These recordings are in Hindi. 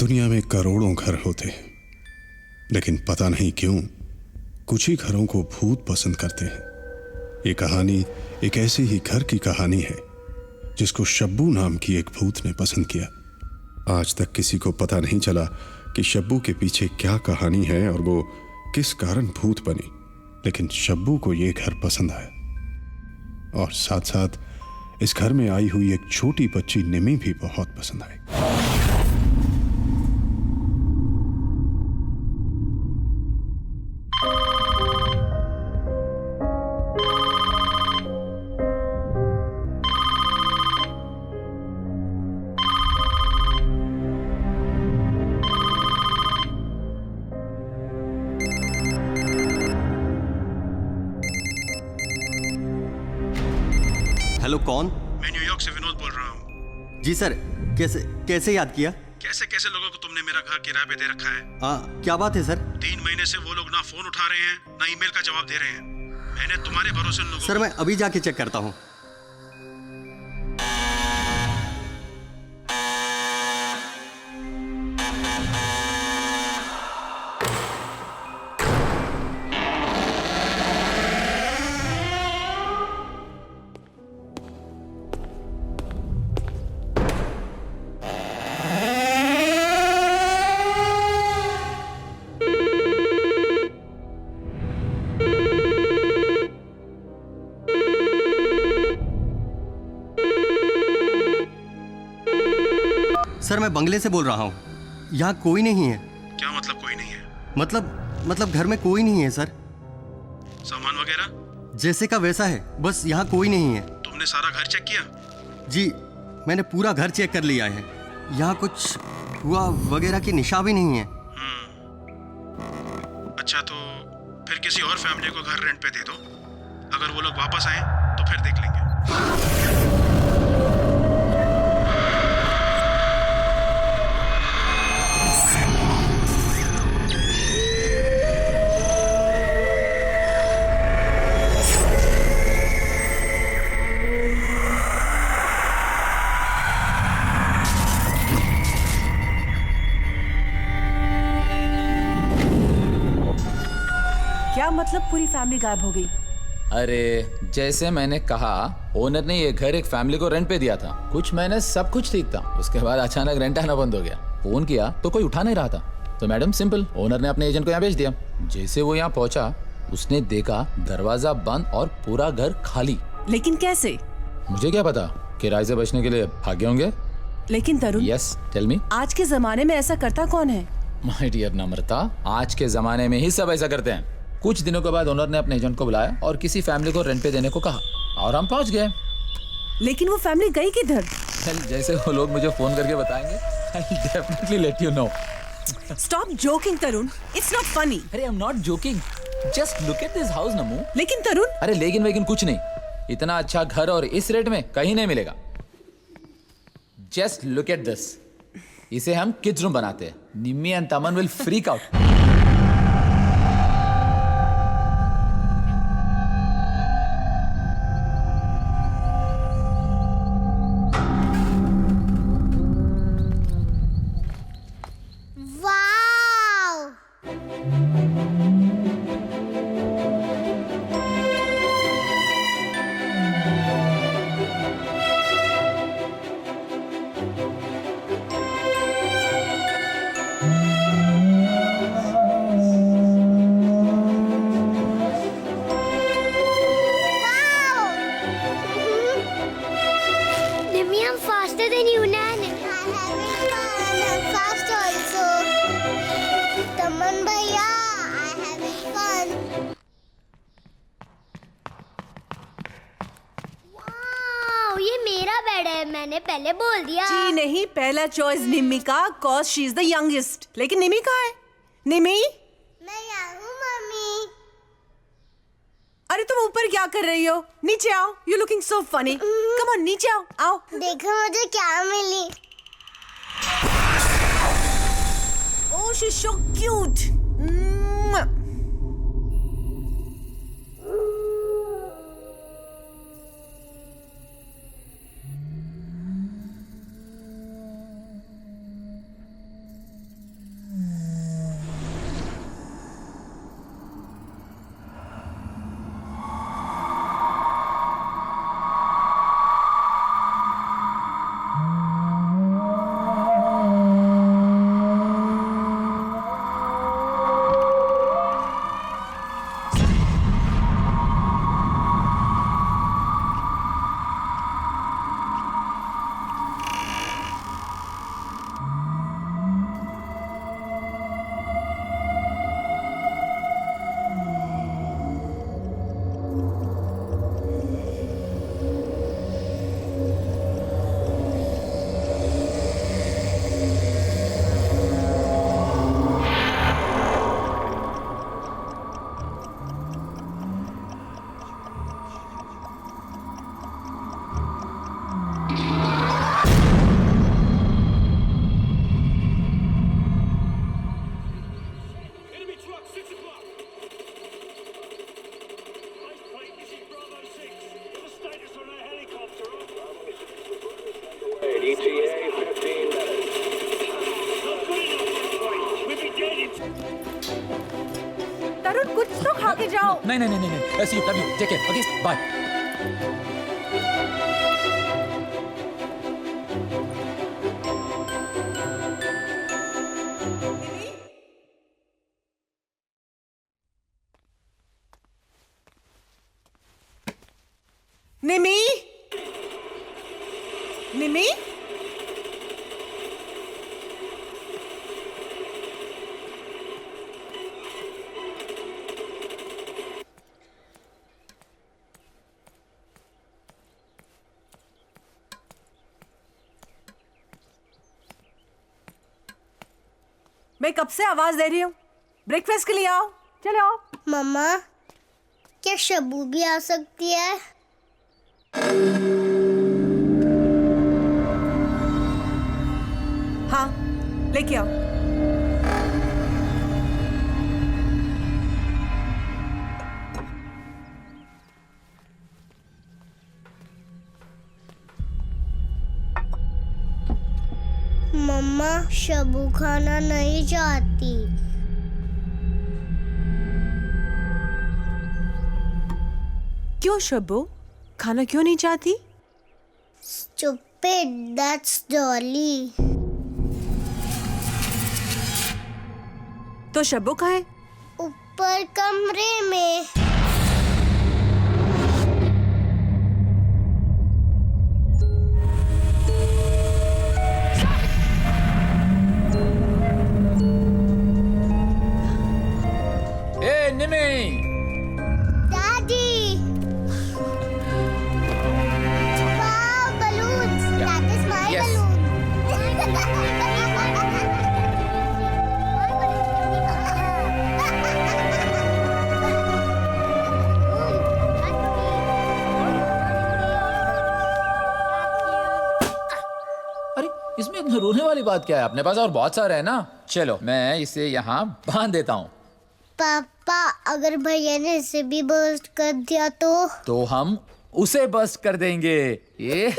दुनिया में करोड़ों घर होते हैं, लेकिन पता नहीं क्यों कुछ ही घरों को भूत पसंद करते हैं। ये कहानी एक ऐसे ही घर की कहानी है जिसको शब्बू नाम की एक भूत ने पसंद किया। आज तक किसी को पता नहीं चला कि शब्बू के पीछे क्या कहानी है और वो किस कारण भूत बनी, लेकिन शब्बू को ये घर पसंद आया और साथ साथ इस घर में आई हुई एक छोटी बच्ची निमी भी बहुत पसंद आई। हेलो, कौन? मैं न्यूयॉर्क से विनोद बोल रहा हूँ। जी सर, कैसे याद किया? कैसे कैसे लोगों को तुमने मेरा घर किराए पे दे रखा है? क्या बात है सर? 3 महीने से वो लोग ना फोन उठा रहे हैं ना ईमेल का जवाब दे रहे हैं। मैंने तुम्हारे भरोसे लोगों सर, मैं अभी जाके चेक करता हूँ। सर, मैं बंगले से बोल रहा हूँ। यहाँ कोई नहीं है। क्या मतलब कोई नहीं है? मतलब घर में कोई नहीं है सर। सामान वगैरह जैसे का वैसा है, बस यहाँ कोई नहीं है। तुमने सारा घर चेक किया? जी, मैंने पूरा घर चेक कर लिया है। यहाँ कुछ हुआ वगैरह की निशा भी नहीं है। अच्छा, तो फिर किसी और फैमिली को घर रेंट पे दे दो। अगर वो लोग वापस आए तो फिर देख लेंगे। क्या मतलब पूरी फैमिली गायब हो गई? अरे जैसे मैंने कहा, ओनर ने ये घर एक फैमिली को रेंट पे दिया था। कुछ महीने सब कुछ ठीक था, उसके बाद अचानक रेंट आना बंद हो गया। फोन किया तो कोई उठा नहीं रहा था, तो मैडम सिंपल, ओनर ने अपने एजेंट को यहाँ भेज दिया। जैसे वो यहाँ पहुंचा, उसने देखा दरवाजा बंद और पूरा घर खाली। लेकिन कैसे? मुझे क्या पता, किराए से बचने के लिए भागे होंगे। लेकिन तरुण, यस टेल मी। आज के जमाने में ऐसा करता कौन है? माय डियर नम्रता, आज के जमाने में ही सब ऐसा करते हैं। कुछ दिनों के बाद ओनर ने अपने एजेंट को बुलाया और किसी फैमिली को रेंट पे देने को कहा और हम पहुंच गए। लेकिन वो फैमिली गई किधर? जैसे वो लोग मुझे फोन करके बताएंगे, I'll definitely let you know. Stop joking Tarun, it's not funny. अरे I'm not joking. Just look at this house, नमू। लेकिन तरुण, अरे लेकिन कुछ नहीं, इतना अच्छा घर और इस रेट में कहीं नहीं मिलेगा। Just look at this. इसे हम किड्स रूम बनाते हैं। निम्मी एंड तमन will freak out. मैंने पहले बोल दिया। जी नहीं, पहला चॉइस निम्मी का, cause she is the youngest। लेकिन निम्मी कहाँ है? निम्मी? मैं यहाँ हूँ मम्मी। अरे तुम ऊपर क्या कर रही हो? नीचे आओ, you looking so funny. Come on, नीचे आओ, आओ। देखो मुझे क्या मिली। Oh, she's so cute. तरुण कुछ तो खा के जाओ। नहीं नहीं नहीं नहीं, ऐसी love you, take care, okay bye. Nimi, Nimi, मैं कब से आवाज दे रही हूँ, ब्रेकफास्ट के लिए आओ, चलो आओ। मम्मा, क्या शबू भी आ सकती है? हाँ, लेके आओ। मम्मा, शबू खाना नहीं चाहती। क्यों शब्बू, खाना क्यों नहीं चाहती? Stupid, that's Dolly. तो शब्बू कहाँ है? ऊपर कमरे में। ए निमी, Daddy! Wow, balloons! Yeah. That is my Yes. अरे इसमें इतना रोने वाली बात क्या है? अपने पास और बहुत सारे है ना। चलो मैं इसे यहाँ बांध देता हूँ। पापा, अगर भैया ने इसे भी बर्स्ट कर दिया तो हम उसे बस्ट कर देंगे। ये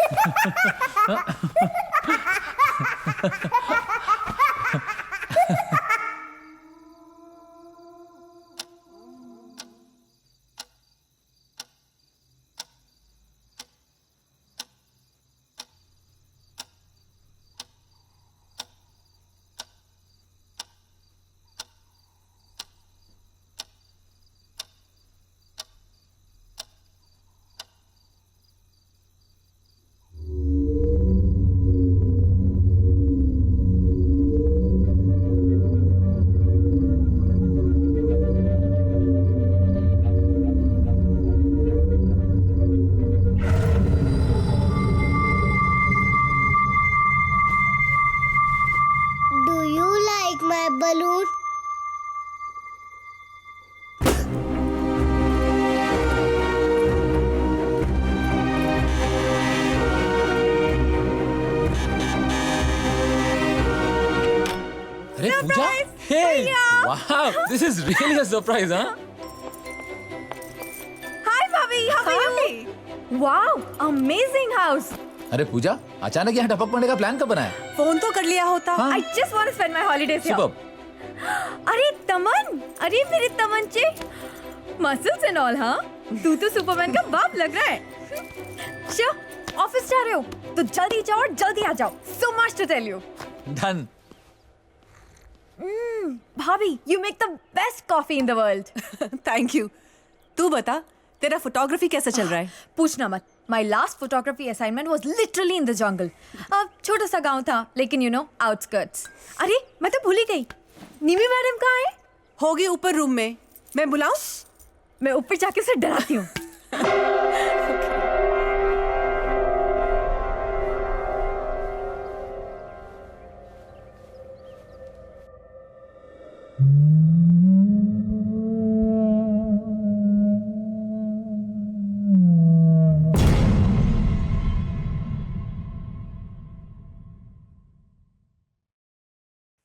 Do you like my balloon? अरे पूजा, हे, वाह, this is really a surprise, हाँ? हाय भाभी, how are you? Wow, amazing house. अरे पूजा, अचानक यहाँ टपक पड़ने का प्लान कब बनाया? फोन तो कर लिया होता। हाँ। I just want to spend my holidays here. सुबह अरे तमन, अरे मेरे तमंचे, मसल्स एंड ऑल, हाँ? तू तो सुपरमैन का बाप लग रहा है। शो, ऑफिस जा रहे हो तो जल्दी जाओ और जल्दी आ जाओ। So much to tell you. Done. भाभी, you make the best coffee in the world. Thank you. तू बता, तेरा फोटोग्राफी कैसा चल रहा है? पूछना मत। My last photography assignment was literally in the jungle. अब छोटा सा गांव था, लेकिन you know, outskirts. अरे, मैं तो भूल ही गई। निमी मैडम कहाँ है? होगी ऊपर रूम में। मैं बुलाऊं? मैं ऊपर जाके उसे डराती हूँ।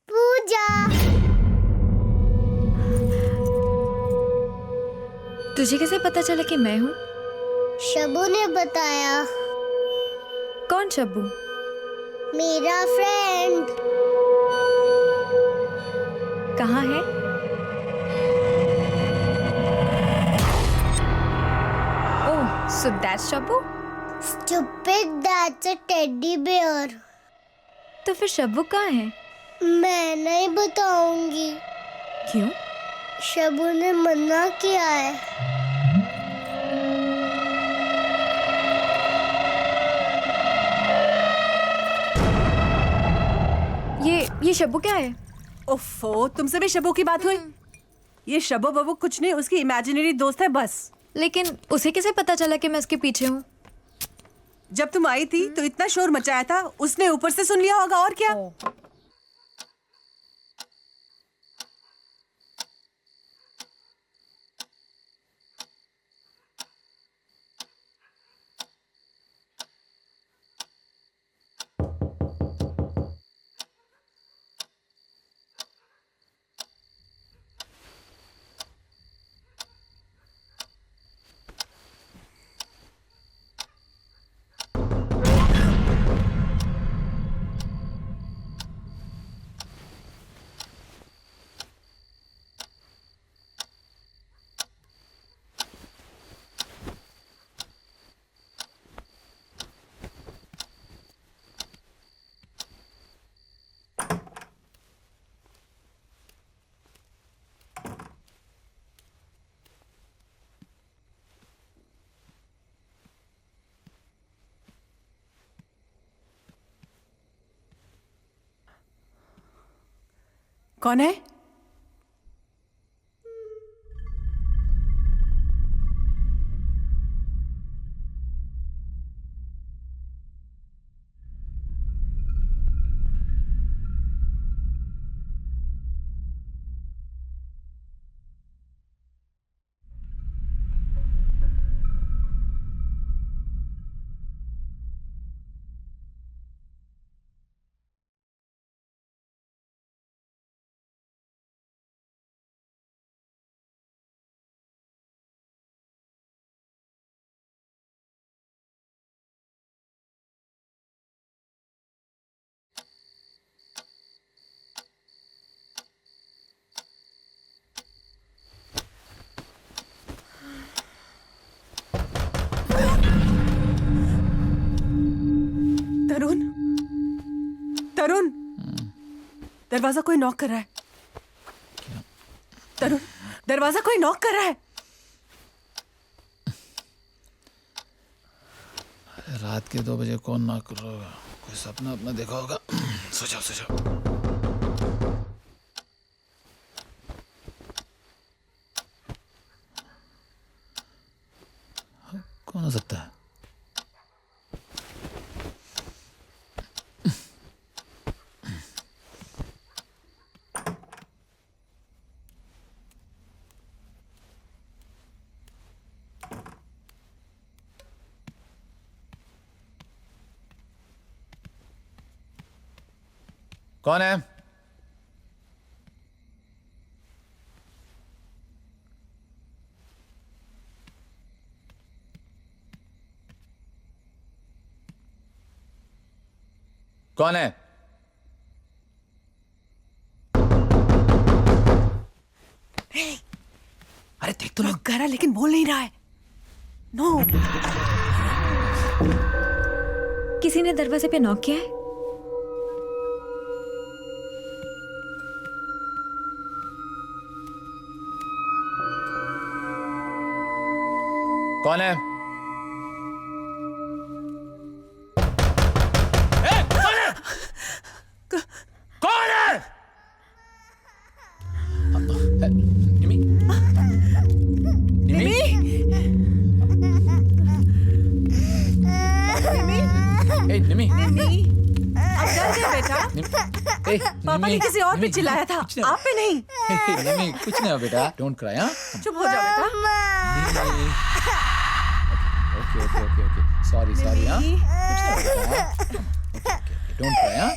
पूजा, तुझे कैसे पता चला कि मैं हूँ? शबू ने बताया। कौन शब्बू? मेरा फ्रेंड। कहाँ है? ओह, so that's Shabbu? Stupid, that's a teddy bear. तो फिर शब्बू कहाँ है? मैं नहीं बताऊंगी। क्यों? शब्बू ने मना किया है। ये शब्बू क्या है? ओफो, तुमसे भी शब्बू की बात हुई? ये शब्बू बब्बू कुछ नहीं, उसकी इमेजिनरी दोस्त है बस। लेकिन उसे कैसे पता चला कि मैं इसके पीछे हूँ? जब तुम आई थी तो इतना शोर मचाया था, उसने ऊपर से सुन लिया होगा और क्या। कौन है? तरुण, तरुण, दरवाजा कोई नॉक कर रहा है। तरुण, दरवाजा कोई नॉक कर रहा है। रात के 2 बजे कौन नॉक कर रहा होगा? कोई सपना अपना देखा होगा। सो जाओ। कौन हो सकता है? कौन है? कौन है? अरे देख तो नॉक कर रहा है लेकिन बोल नहीं रहा है। नो। किसी ने दरवाजे पे नॉक किया है? कौन है? कौन है? निमी? निमी? ए, निमी? अब डर गए बेटा? ए, पापा ने किसी और पे चिल्लाया था, आप पे नहीं। निमी, कुछ नहीं हो बेटा। Don't cry. हाँ, चुप हो जाओ बेटा। ओके। सॉरी। हाँ, कुछ नहीं हो बेटा। ओके। Don't cry. हाँ।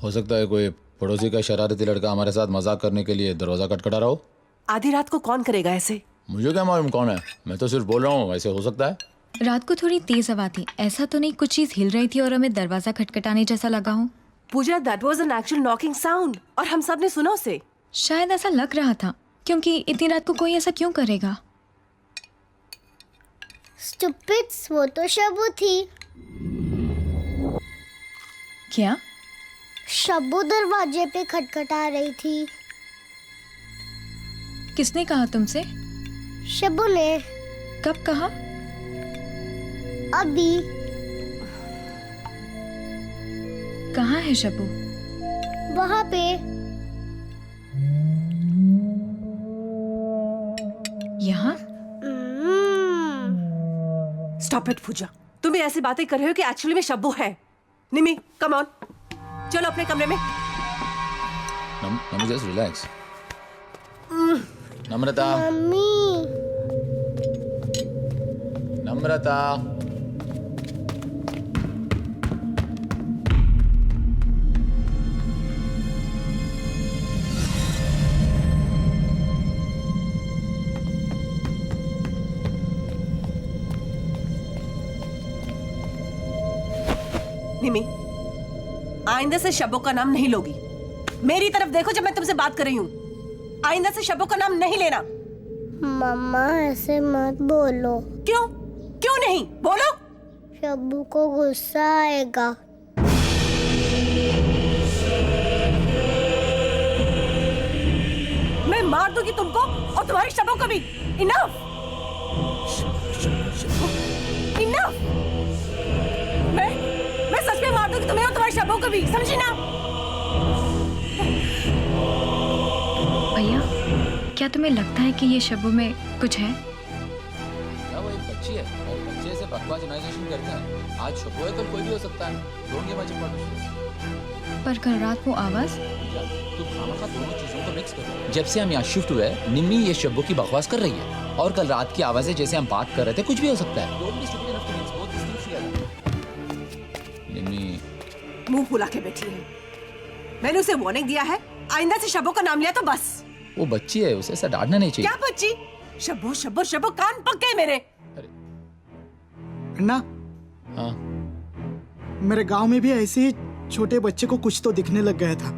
हो सकता है कोई पड़ोसी का शरारती लड़का हमारे साथ मजाक करने के लिए दरवाजा खटखटा रहा हो। आधी रात को कौन करेगा ऐसे? मुझे क्या मालूम कौन है, मैं तो सिर्फ बोल रहा हूँ, ऐसे हो सकता है। रात को थोड़ी तेज हवा थी, ऐसा तो नहीं कुछ चीज हिल रही थी और हमें दरवाजा खटखटाने जैसा लगा हो? Pooja, that was an actual knocking sound और हम सब ने सुना उसे। शायद ऐसा लग रहा था, क्योंकि इतनी रात को कोई ऐसा क्यों करेगा? स्टूपिड्स, वो तो शबू थी। क्या? शबू दरवाजे पे खटखटा रही थी। किसने कहा तुमसे? शबू ने। कब कहा? अभी। कहाँ है शबू? वहाँ पे। यहाँ? स्टॉप इट पूजा, तुम भी ऐसी बातें कर रहे हो कि एक्चुअली में शब्बू है। निमी, कम ऑन, चलो अपने कमरे में। नमी जस्ट रिलैक्स। नम्रता, मम्मी। नम्रता, निमी, आइंदा से शब्बू का नाम नहीं लोगी। मेरी तरफ देखो जब मैं तुमसे बात कर रही हूँ। आइंदा से शब्बू का नाम नहीं लेना। मम्मा ऐसे मत बोलो। क्यों? क्यों नहीं? बोलो। शब्बू को गुस्सा आएगा। मैं मार दूंगी तुमको और तुम्हारी शब्बू को भी। Enough, enough. मैं सच में मार दूंगी तुम्हें और तुम्हारी शब्बू को भी, समझी ना? भैया, क्या तुम्हें लगता है कि ये शबू में कुछ है? क्या वो एक बच्ची है और बच्चे से बकवास इमेजिनेशन करते हैं। आज शब्बू है, कल कोई भी हो सकता है। Don't give much importance. पर कल रात वो आवाज? तू खामखा दोनों चीजों को मिक्स कर। जब से हम यहाँ शिफ्ट हुए, निम्मी ये शब्बू की बकवास कर रही है और कल रात की आवाजें जैसे हम बात कर रहे थे, कुछ भी हो सकता है। Don't be stupid enough to mix both these things together. निम्मी, मुंह फुला के बैठी है। मैंने उसे वार्निंग दिया है, आइंदा से शब्बू का नाम लिया तो बस। वो बच्ची है, उसे ऐसा डांटना नहीं चाहिए। क्या बच्ची? शब्बू शब्बू शब्बू, कान पक गए मेरे। अन्ना, हाँ, मेरे गांव में भी ऐसे ही छोटे बच्चे को कुछ तो दिखने लग गया था।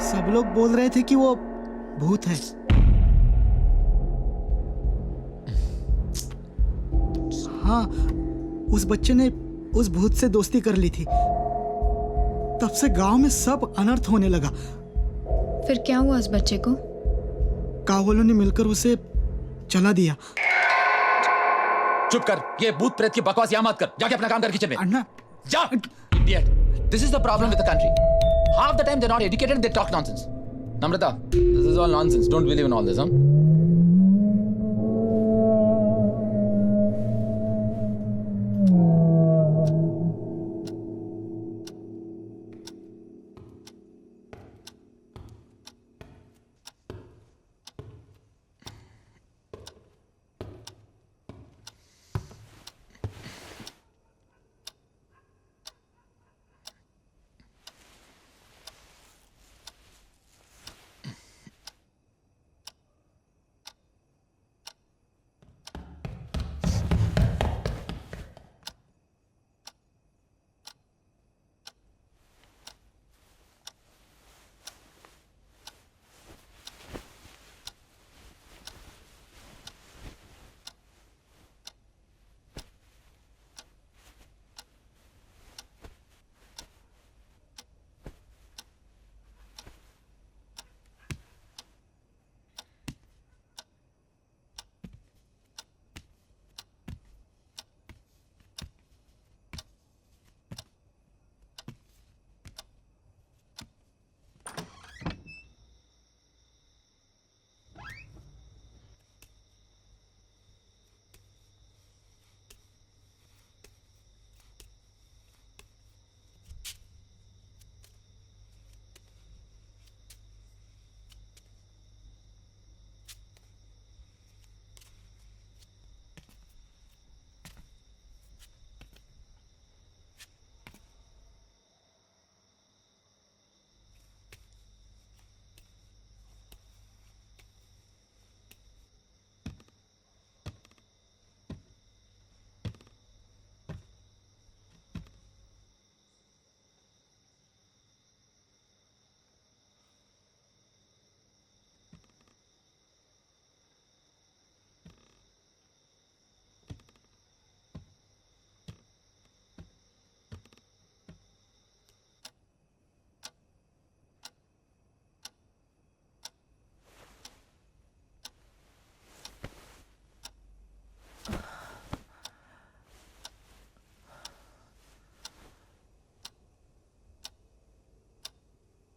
सब लोग बोल रहे थे कि वो भूत है। हाँ, उस बच्चे ने उस भूत से दोस्ती कर ली थी। तब से गांव में सब अनर्थ होने लगा। फिर क्या हुआ उस बच्चे को? गांव वालों ने मिलकर उसे जला दिया। चुप कर, ये भूत प्रेत की बकवास यहाँ मत कर। जाके अपना काम कर किचन में। अन्ना, जा, idiot. This is the problem with the country. Half the time they're not educated and they talk nonsense. Namrata, this is all nonsense. Don't believe in all this, huh?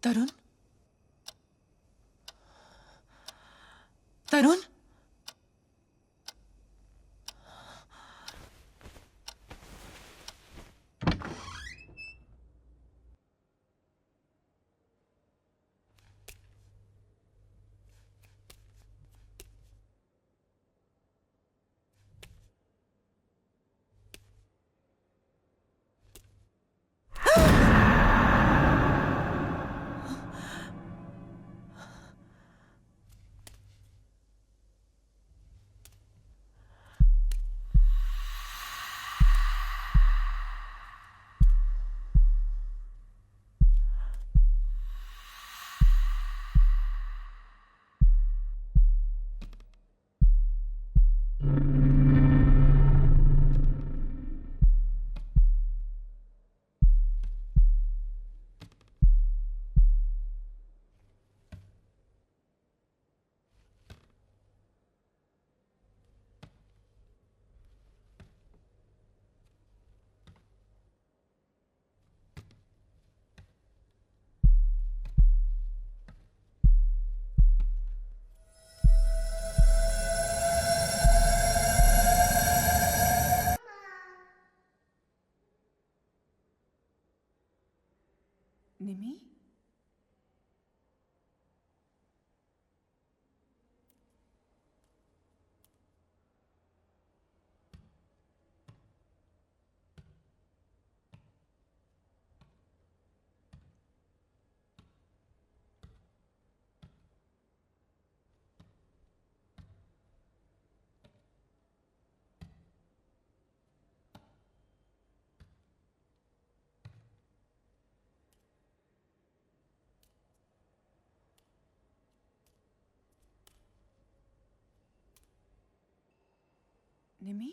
Tarun, Tarun, Nimi, Nimi,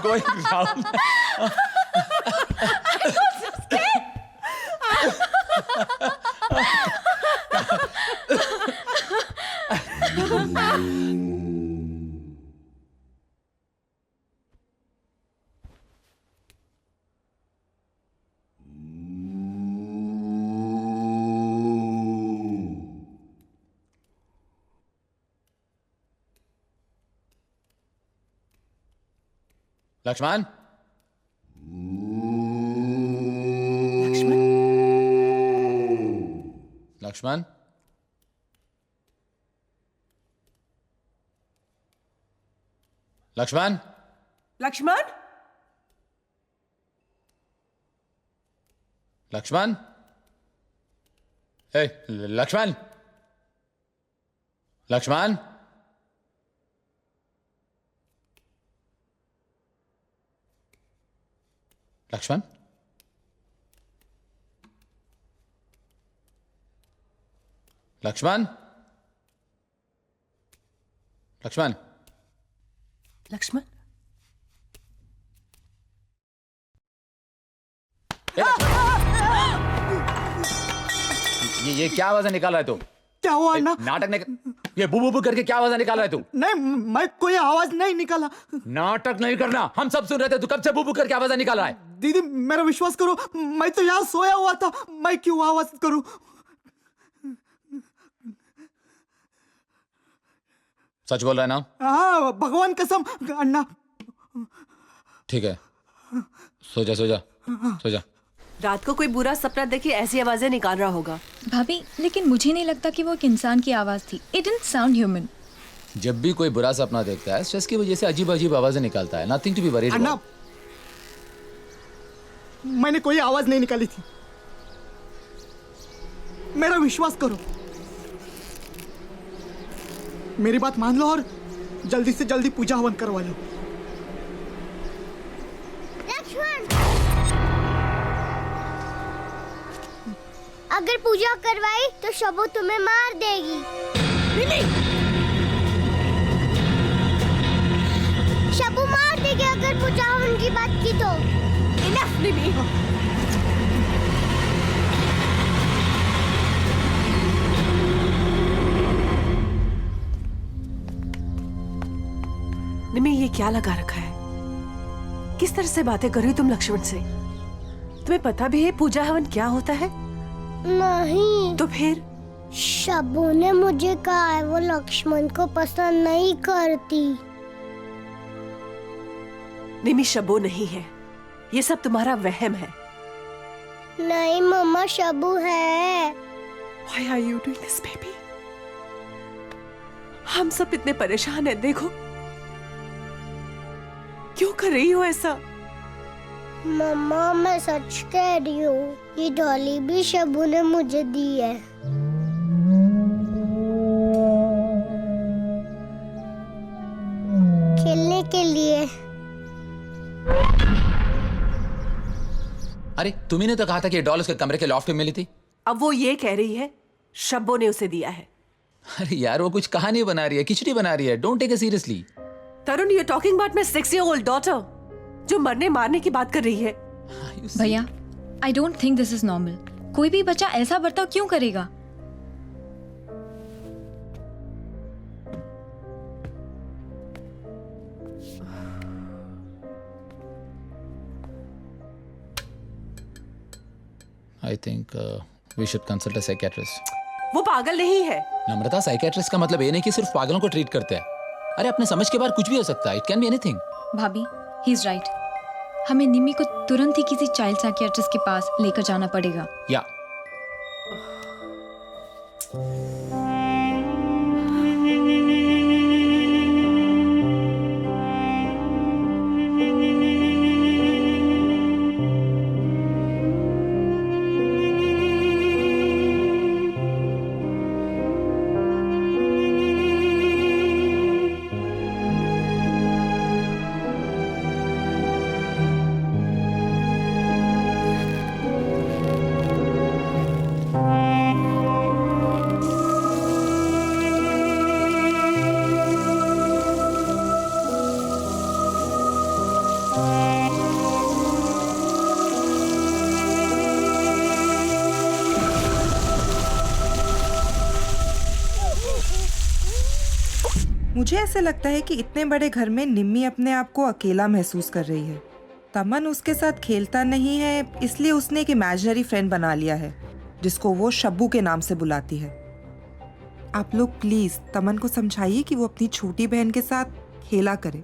going round. Lakshman, Lakshman, Lakshman, Lakshman, Lakshman, Lakshman, हे लक्ष्मण, लक्ष्मण, लक्ष्मण, लक्ष्मण, लक्ष्मण, लक्ष्मण, हे लक्ष्मण। ये क्या आवाज निकाल रहा है तू? क्या हुआ अन्ना? नाटक ये बू बू करके क्या आवाज निकाल रहा है तू? नहीं, मैं कोई आवाज नहीं निकाला। नाटक नहीं करना, हम सब सुन रहे थे। तू कब से बू बू करके आवाज निकाल रहा है? दीदी मेरा विश्वास करो, मैं तो यहाँ सोया हुआ था, मैं क्यों आवाज करूं? सच बोल रहा है ना? हाँ भगवान कसम अन्ना। ठीक है, सो जा सो जा सो जा। रात को कोई बुरा सपना देखी ऐसी आवाजें निकाल रहा होगा। भाभी लेकिन मुझे नहीं लगता कि वो एक इंसान की आवाज़ थी। It didn't sound human. जब भी कोई बुरा सपना देखता है स्ट्रेस की वजह से अजीब अजीब आवाजें निकालता है। Nothing to be worried Anna about. मैंने कोई आवाज नहीं निकाली थी, मेरा विश्वास करो। मेरी बात मान लो और जल्दी से जल्दी पूजा हवन करवा लो। लक्ष्मण, अगर पूजा करवाई तो शबू तुम्हें मार देगी। शबू मार देगी अगर पूजा हवन की बात की तो। इनफ निमी। निमी ये क्या लगा रखा है? किस तरह से बातें कर रही हो तुम लक्ष्मण से? तुम्हें पता भी है पूजा हवन क्या होता है? नहीं। तो फिर? शबू ने मुझे कहा है वो लक्ष्मण को पसंद नहीं करती। निमी शबू नहीं है, ये सब तुम्हारा वहम है। नहीं मम्मा, शबू है। Why are you doing this, baby? हम सब इतने परेशान हैं, देखो क्यों कर रही हो ऐसा? मम्मा मैं सच कह रही हूँ, ये डॉली भी शबू ने मुझे दी है। खेलने के लिए। अरे तुम्ही ने तो कहा था कि ये डॉल उसके कमरे के लॉफ्ट में मिली थी। अब वो ये कह रही है शब्बो ने उसे दिया है। अरे यार वो कुछ कहानी बना रही है, खिचड़ी बना रही है। Don't take it seriously. Tarun, you talking about my 6-year-old daughter जो मरने मारने की बात कर रही है। भैया I don't think this is normal. कोई भी बच्चा ऐसा बर्ताव क्यों करेगा? I think we should consult a psychiatrist. वो पागल नहीं है। नम्रता, साइकियाट्रिस्ट का मतलब ये नहीं कि सिर्फ पागलों को ट्रीट करते हैं। अरे अपने समझ के बाहर कुछ भी हो सकता है। It can be anything. भाभी ही इज राइट। हमें निम्मी को तुरंत ही किसी चाइल्ड साइकियाट्रिस्ट के पास लेकर जाना पड़ेगा। या मुझे ऐसे लगता है कि इतने बड़े घर में निम्मी अपने आप को अकेला महसूस कर रही है। तमन उसके साथ खेलता नहीं है, इसलिए उसने एक इमेजिनरी फ्रेंड बना लिया है जिसको वो शब्बू के नाम से बुलाती है। आप लोग प्लीज तमन को समझाइए कि वो अपनी छोटी बहन के साथ खेला करे।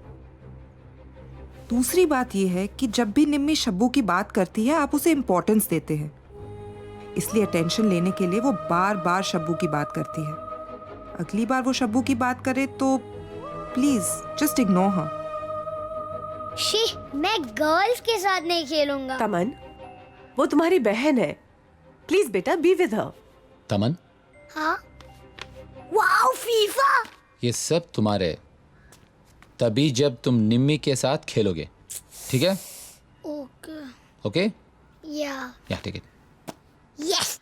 दूसरी बात यह है कि जब भी निम्मी शब्बू की बात करती है आप उसे इम्पोर्टेंस देते हैं, इसलिए अटेंशन लेने के लिए वो बार बार शब्बू की बात करती है। अगली बार वो शब्बू की बात करे तो please just ignore her. She, मैं गर्ल्स के साथ नहीं खेलूंगा। तमन, वो तुम्हारी बहन है। प्लीज बेटा बी विद हर। तमन, हाँ? Wow FIFA. ये सब तुम्हारे तभी जब तुम निम्मी के साथ खेलोगे, ठीक है? ओके। ओके? या टेक इट। यस।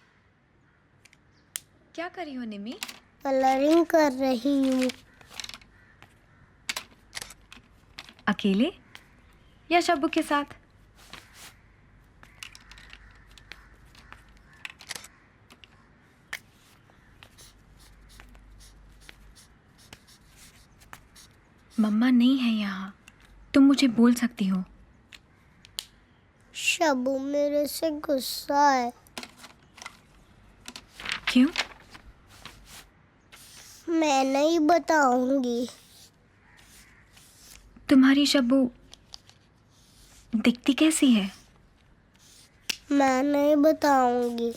क्या कर रही हो निम्मी? कलरिंग कर रही हूँ। अकेले या शब्बू के साथ? मम्मा नहीं है यहाँ, तुम मुझे बोल सकती हो। शबू मेरे से गुस्सा है। क्यों? मैं नहीं बताऊंगी। तुम्हारी शब्बू दिखती कैसी है? मैं नहीं बताऊंगी।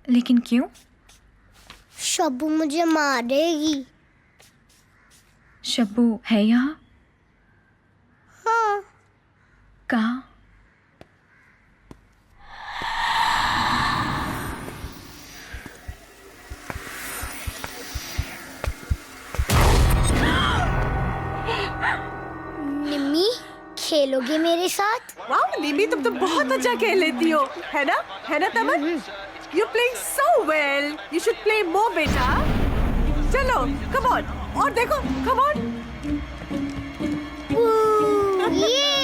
लेकिन क्यों? शबू मुझे मारेगी। शब्बू है यहाँ? हाँ। कहाँ? निम्मी, खेलोगे मेरे साथ? वाह निमी, तुम तो बहुत अच्छा खेल लेती हो, है ना तमन? You playing so well, you should play more बेटा। चलो कम ऑन, और देखो, कम ऑन। ये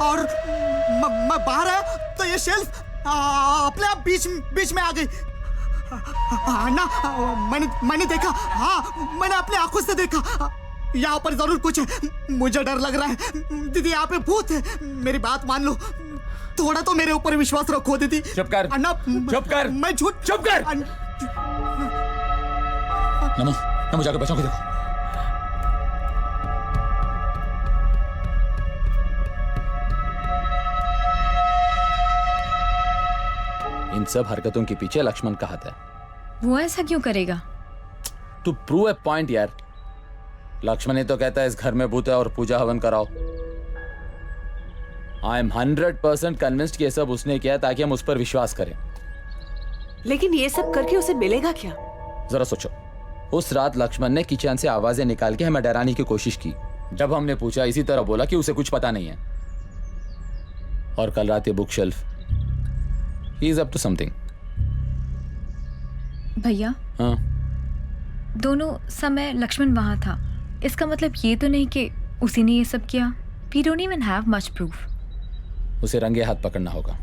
और मैं बाहर आया तो ये शेल्फ अपने आप बीच में आ गई। अन्ना, मैंने देखा, हाँ मैंने अपनी आंखों से देखा। यहाँ पर जरूर कुछ है, मुझे डर लग रहा है। दीदी यहाँ पे भूत है, मेरी बात मान लो, थोड़ा तो मेरे ऊपर विश्वास रखो दीदी। चुप कर अन्ना, चुप कर, मैं झूठ। चुप कर। नमो जाकर बच्चों को देखो। इन सब हरकतों के पीछे लक्ष्मण का हाथ है। वो ऐसा क्यों करेगा? टू प्रूव ए पॉइंट यार। लक्ष्मण ही तो कहता है इस घर में भूत है और पूजा हवन कराओ। आई एम 100% कन्विंस्ड कि ये सब उसने किया ताकि हम उस पर विश्वास करें। लेकिन ये सब करके उसे मिलेगा क्या? जरा सोचो, उस रात लक्ष्मण ने किचन से आवाजें निकाल के हमें डराने की कोशिश की। जब हमने पूछा इसी तरह बोला कि उसे कुछ पता नहीं है। और कल रात ये book shelf, he is up to something. भैया, हाँ दोनों समय लक्ष्मण वहां था, इसका मतलब ये तो नहीं कि उसी ने ये सब किया। We don't even have much proof. उसे रंगे हाथ पकड़ना होगा।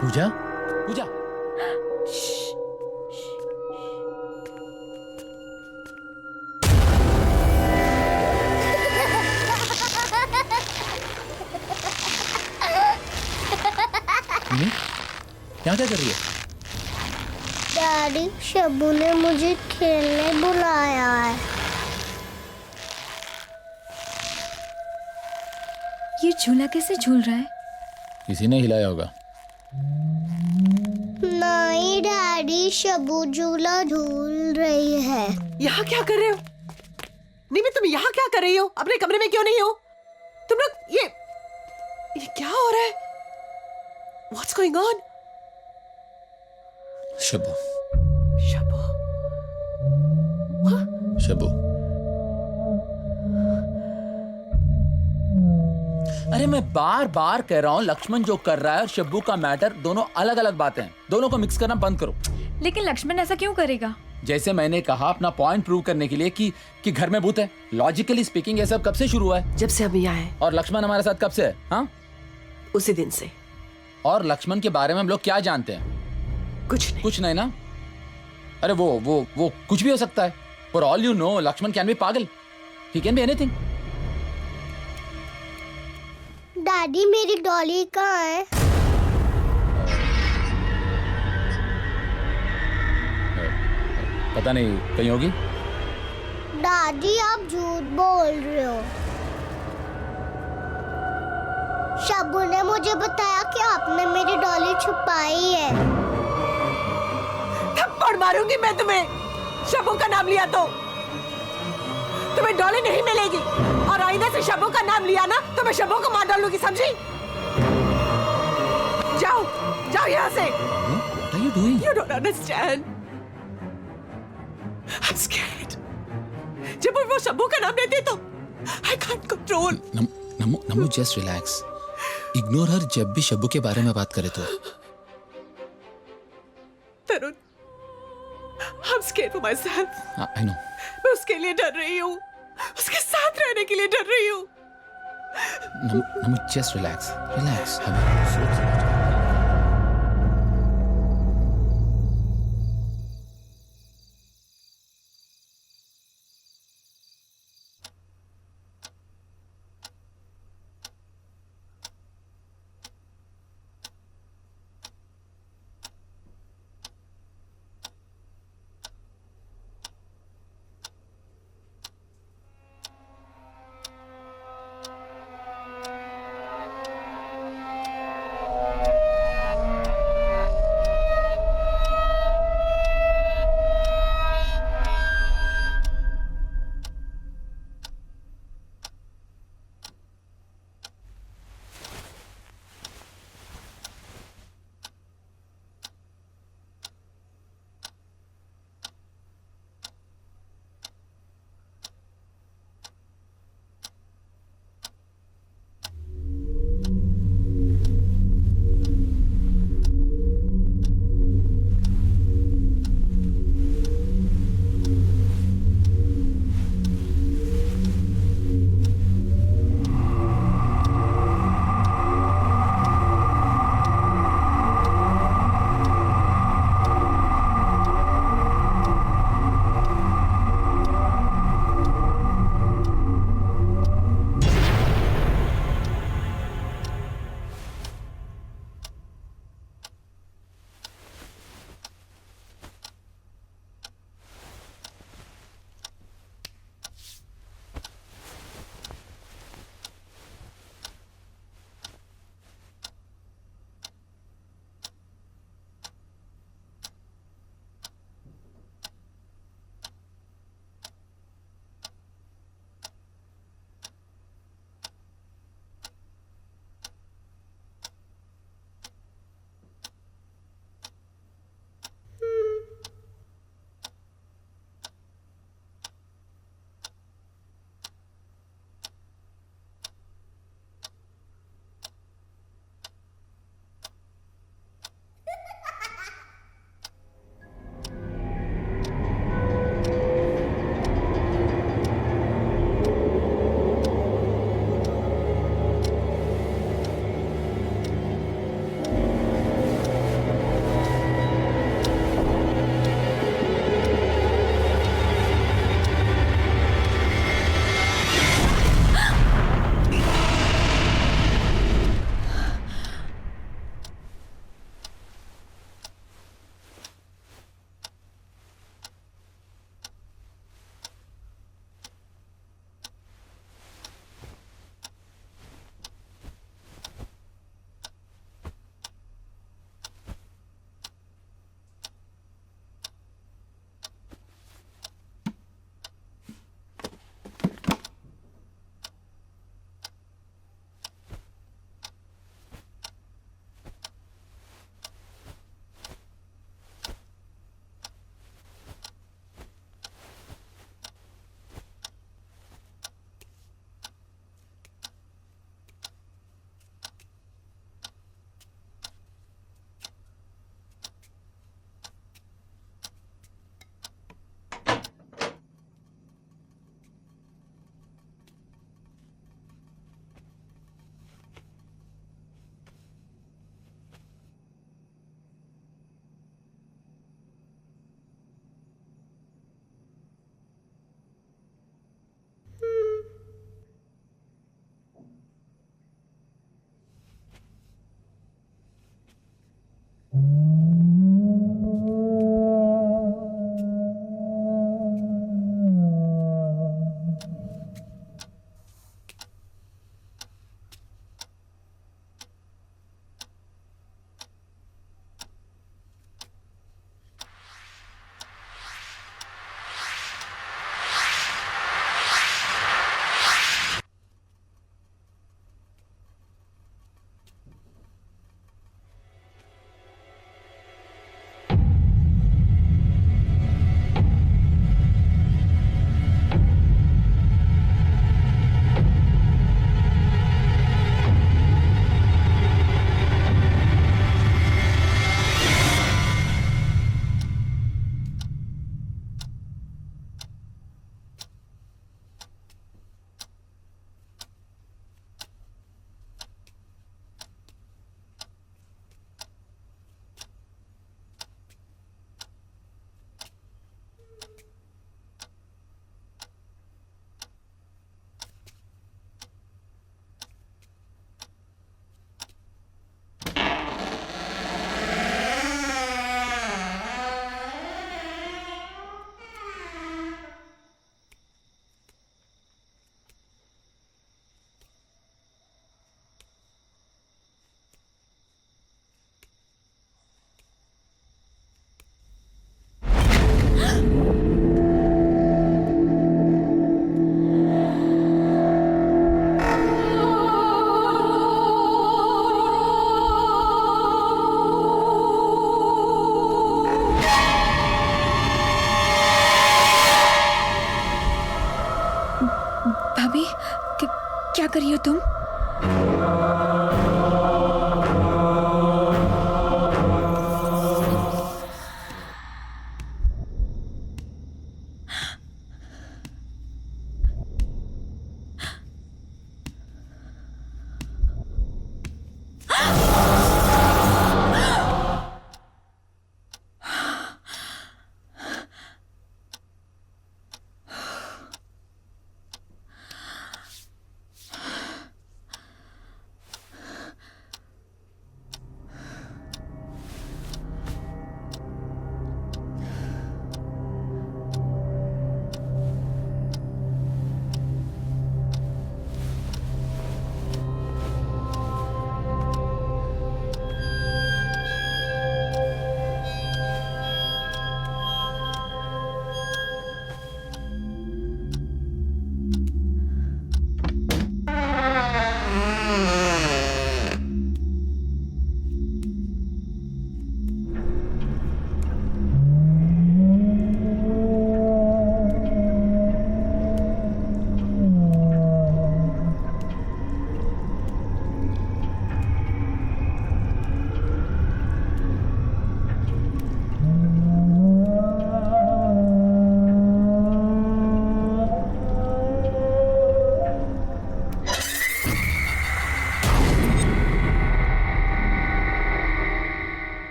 पूजा, पूजा, यहाँ क्या कर रही है? डैडी, शब्बू ने मुझे खेलने बुलाया है। ये झूला कैसे झूल रहा है? किसी ने हिलाया होगा। नहीं डैडी, शब्बू झूला झूल रही है। यहाँ क्या कर रहे हो? निमी, तुम यहाँ क्या कर रही हो? अपने कमरे में क्यों नहीं हो? तुम लोग ये क्या हो रहा है? What's going on? Shabbu, Shabbu, Shabbu, अरे मैं बार बार कह रहा हूँ लक्ष्मण जो कर रहा है और शब्बू का मैटर दोनों अलग अलग बातें हैं। दोनों को मिक्स करना बंद करो। लेकिन लक्ष्मण ऐसा क्यों करेगा? जैसे मैंने कहा, अपना पॉइंट प्रूव करने के लिए कि घर में भूत है। लॉजिकली स्पीकिंग ये सब कब से शुरू हुआ है? जब से हम यहाँ हैं। और लक्ष्मण हमारे साथ कब से है? हाँ, उसी दिन से। और लक्ष्मण के बारे में हम लोग क्या जानते हैं? कुछ नहीं ना। अरे वो कुछ भी हो सकता है। For all you know, Lakshman can be पागल। He can be anything. Daddy, मेरी डॉली कहाँ है? पता नहीं, कहीं होगी। दादी, आप झूठ बोल रहे हो। शब्बू ने मुझे बताया कि आपने मेरी डॉली छुपाई है। थप्पड़ मारूंगी मैं तुम्हें। शब्बू का नाम लिया तो तुम्हें डॉली नहीं मिलेगी। और आईने से शब्बू का नाम लिया ना तो मैं शब्बू को मार डालूंगी, समझी? जाओ जाओ यहाँ से। What are you doing? You don't understand. I'm scared. जब वो शब्बू का नाम लेते तो I can't control. NaMo, just relax. Ignore her जब भी शब्बू के बारे में बात करे तो। तरुण, I'm scared for myself. I know. मैं उसके लिए डर रही हूँ, उसके साथ रहने के लिए डर रही हूँ। नमु जस्ट रिलैक्स रिलैक्स। हमें सोच समझ।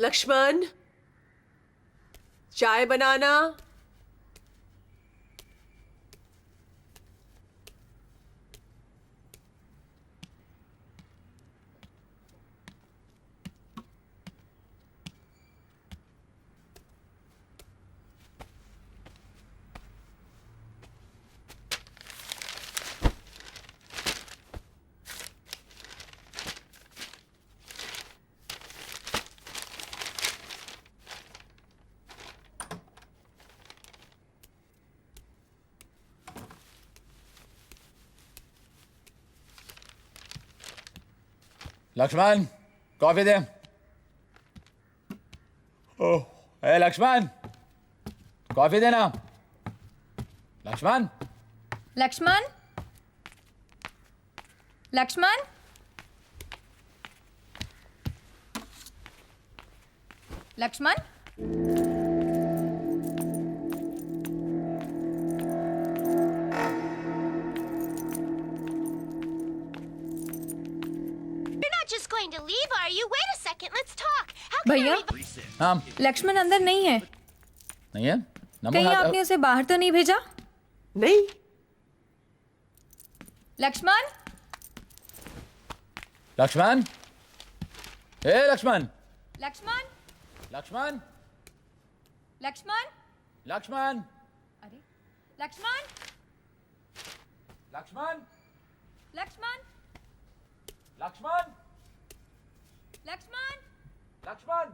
लक्ष्मण, चाय बनाना। लक्ष्मण, कॉफी दे। ओह, ए लक्ष्मण, कॉफी देना। Lakshman, Lakshman, Lakshman, Lakshman. Just going to leave, are you? Wait a second, let's talk. How can भैया, I read? हाँ, लक्ष्मण अंदर नहीं है। नहीं है? नमो कहीं नाथ- आपने उसे बाहर तो नहीं भेजा? नहीं। लक्ष्मण, लक्ष्मण, ए लक्ष्मण, लक्ष्मण, लक्ष्मण, लक्ष्मण, लक्ष्मण, अरे लक्ष्मण, लक्ष्मण, लक्ष्मण, लक्ष्मण, लक्ष्मण, लक्ष्मण,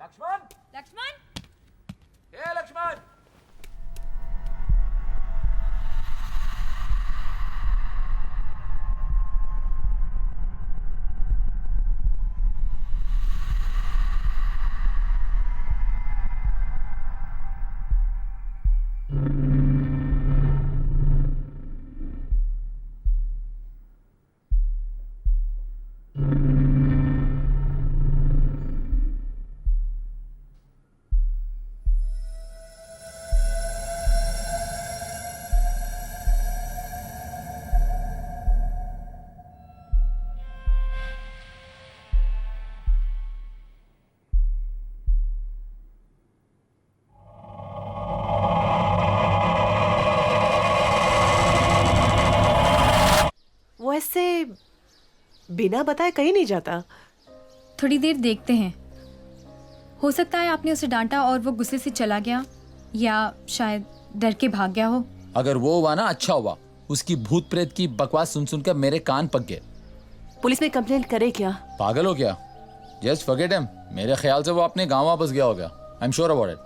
लक्ष्मण, लक्ष्मण। ए लक्ष्मण। वो ऐसे बिना बताए कहीं नहीं जाता। थोड़ी देर देखते हैं। हो सकता है आपने उसे डांटा और वो गुस्से से चला गया, या शायद डर के भाग गया हो। अगर वो हुआ ना, अच्छा हुआ। उसकी भूत प्रेत की बकवास सुन सुनकर मेरे कान पक गए। पुलिस में कंप्लेंट करे क्या? पागल हो क्या? Just forget him. मेरे ख्याल से वो अपने गांव वापस गया होगा। I am sure about it.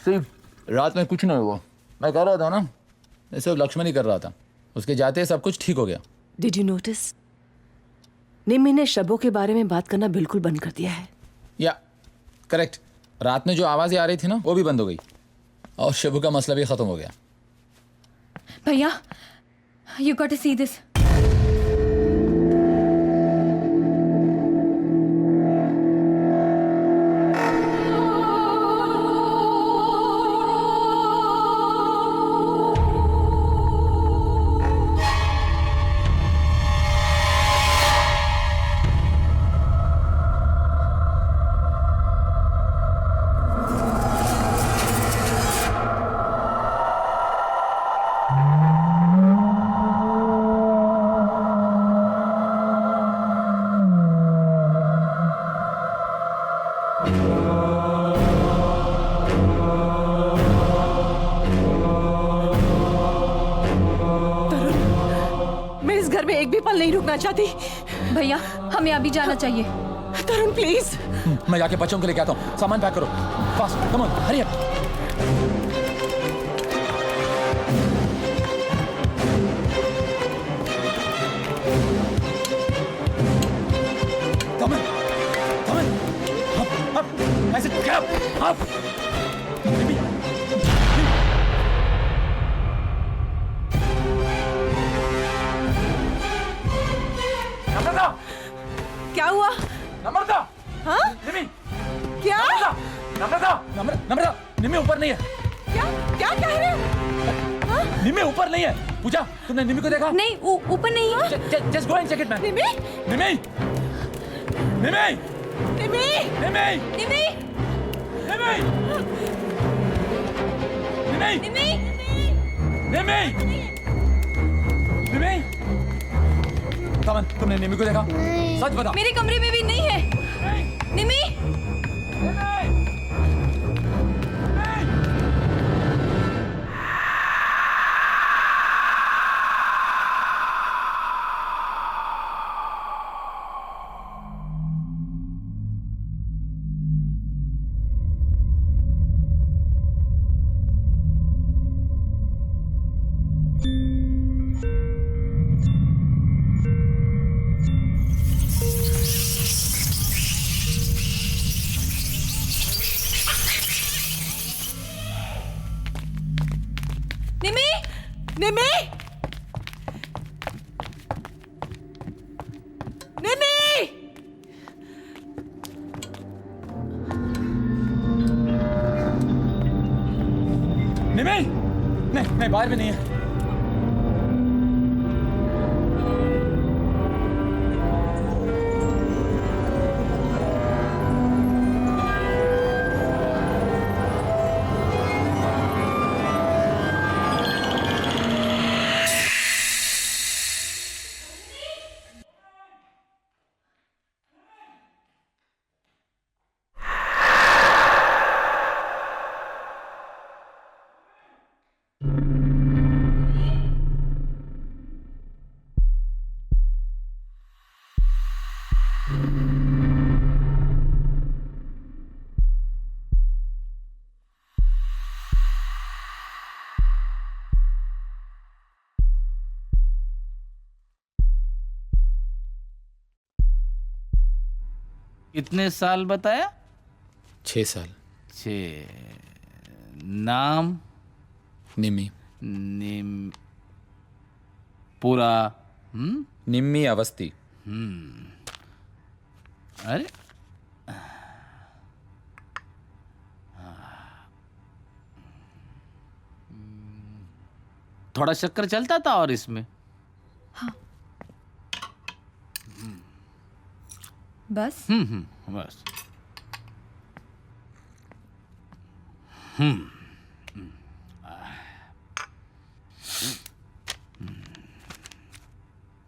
सिर्फ रात में कुछ नहीं हुआ, मैं कर रहा था ना, मैं सिर्फ लक्ष्मण ही कर रहा था, उसके जाते ही सब कुछ ठीक हो गया। डिड यू नोटिस निम्मी ने शबों के बारे में बात करना बिल्कुल बंद कर दिया है। या करेक्ट, रात में जो आवाज़ें आ रही थी ना वो भी बंद हो गई और शबू का मसला भी ख़त्म हो गया। भैया, you got to see this. मैं इस घर में एक भी पल नहीं रुकना चाहती। भैया, हमें अभी जाना चाहिए। तरुण प्लीज। मैं जाके बच्चों के लेके आता हूँ, सामान पैक करो, fast, come on, hurry up. Come on, come on, up, I said get up. Baby. नम्रता, क्या हुआ? नम्रता, हाँ? निमी, क्या? नम्रता, निमी ऊपर नहीं है। क्या क्या कह रहे हो? हाँ? निमी ऊपर नहीं है। पूजा, तुमने निमी को देखा? नहीं, ऊपर नहीं है। Just go and check it, man. निमी? निमी, निमी, निमी? निमी, निमी, निमी, निमी, निमी, निमी, निमी, कमन, तुमने निमी को देखा? नहीं। सच बताओ। मेरे कमरे में भी नहीं है। निमी, निमी, निमी? निमी? निमी, नहीं, बाहर में नहीं है। कितने साल बताया? 6 साल। 6। नाम? निम्मी। पूरा? निम्मी अवस्थी। अरे थोड़ा चक्कर चलता था और इसमें? हाँ। बस? बस।